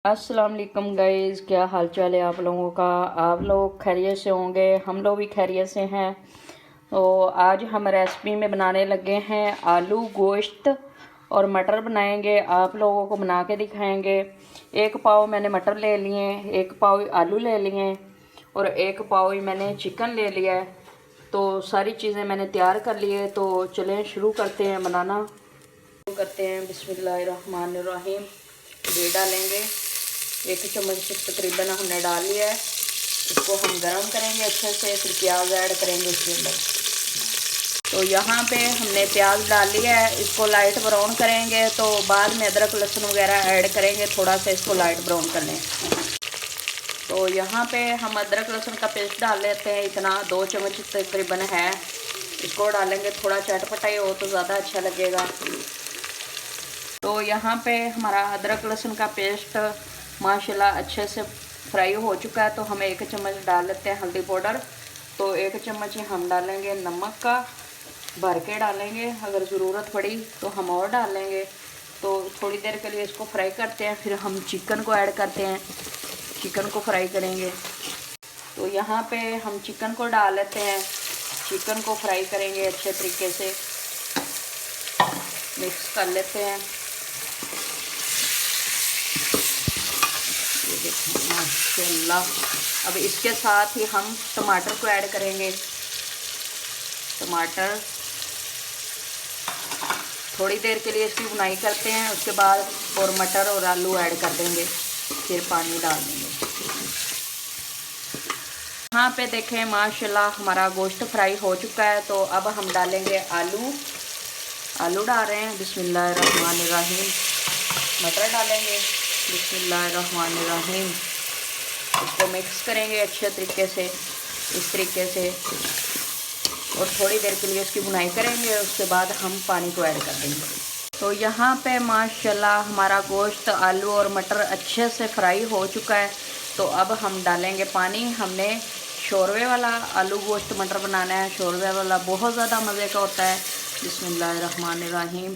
अस्सलाम वालेकुम गाइस, क्या हाल चाल है आप लोगों का। आप लोग खैरियत से होंगे, हम लोग भी खैरियत से हैं। तो आज हम रेसिपी में बनाने लगे हैं आलू गोश्त और मटर बनाएंगे, आप लोगों को बना के दिखाएंगे। 1 पाव मैंने मटर ले लिए, 1 पाव आलू ले लिए और 1 पाव ही मैंने चिकन ले लिया है। तो सारी चीज़ें मैंने तैयार कर ली है। तो चलें शुरू करते हैं बनाना। शुरू करते हैं। बिस्मिल्लाहिर्रहमानिर्रहीम। घी डालेंगे, 1 चम्मच तकरीबन हमने डाल लिया है। इसको हम गरम करेंगे अच्छे से, फिर प्याज ऐड करेंगे इसके अंदर। तो यहाँ पे हमने प्याज डाल लिया है, इसको लाइट ब्राउन करेंगे। तो बाद में अदरक लहसुन वगैरह ऐड करेंगे, थोड़ा सा इसको लाइट ब्राउन कर लें। तो यहाँ पे हम अदरक लहसुन का पेस्ट डाल लेते हैं, इतना 2 चम्मच तकरीबन है। इसको डालेंगे, थोड़ा चटपटा ही हो तो ज़्यादा अच्छा लगेगा। तो यहाँ पे हमारा अदरक लहसुन का पेस्ट माशाल्लाह अच्छे से फ्राई हो चुका है। तो हम 1 चम्मच डाल लेते हैं हल्दी पाउडर। तो 1 चम्मच ही हम डालेंगे नमक का, भर के डालेंगे, अगर ज़रूरत पड़ी तो हम और डालेंगे। तो थोड़ी देर के लिए इसको फ्राई करते हैं, फिर हम चिकन को ऐड करते हैं, चिकन को फ्राई करेंगे। तो यहाँ पे हम चिकन को डाल लेते हैं, चिकन को फ्राई करेंगे अच्छे तरीके से, मिक्स कर लेते हैं। ये देखिए माशाल्लाह। अब इसके साथ ही हम टमाटर को ऐड करेंगे। टमाटर थोड़ी देर के लिए इसकी भुनाई करते हैं, उसके बाद और मटर और आलू ऐड कर देंगे, फिर पानी डाल देंगे। यहाँ पे देखें माशाल्लाह हमारा गोश्त फ्राई हो चुका है। तो अब हम डालेंगे आलू। आलू डाल रहे हैं, बिस्मिल्लाहिर्रहमानिर्रहीम। मटर डालेंगे, बिस्मिल्लाहिर्रहमानिर्रहीम। इसको मिक्स करेंगे अच्छे तरीके से, इस तरीके से, और थोड़ी देर के लिए इसकी भुनाई करेंगे। उसके बाद हम पानी को ऐड कर देंगे। तो यहाँ पे माशाल्लाह हमारा गोश्त, आलू और मटर अच्छे से फ्राई हो चुका है। तो अब हम डालेंगे पानी। हमने शोरवे वाला आलू गोश्त मटर बनाना है, शोरवे वाला बहुत ज़्यादा मज़े का होता है। बिस्मिल्लाहिर्रहमानिर्रहीम।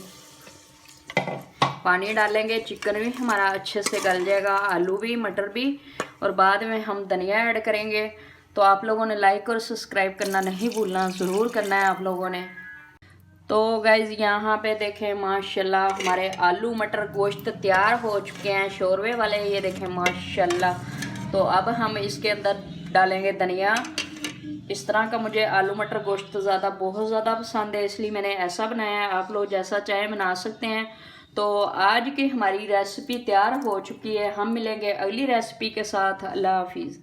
पानी डालेंगे, चिकन भी हमारा अच्छे से गल जाएगा, आलू भी मटर भी, और बाद में हम धनिया ऐड करेंगे। तो आप लोगों ने लाइक और सब्सक्राइब करना नहीं भूलना, ज़रूर करना है आप लोगों ने। तो गाइज़ यहाँ पे देखें माशाल्लाह हमारे आलू मटर गोश्त तैयार हो चुके हैं, शोरवे वाले। ये देखें माशाल्लाह। तो अब हम इसके अंदर डालेंगे धनिया। इस तरह का मुझे आलू मटर गोश्त बहुत ज़्यादा पसंद है, इसलिए मैंने ऐसा बनाया है। आप लोग जैसा चाहें बना सकते हैं। तो आज की हमारी रेसिपी तैयार हो चुकी है। हम मिलेंगे अगली रेसिपी के साथ। अल्लाह हाफिज़।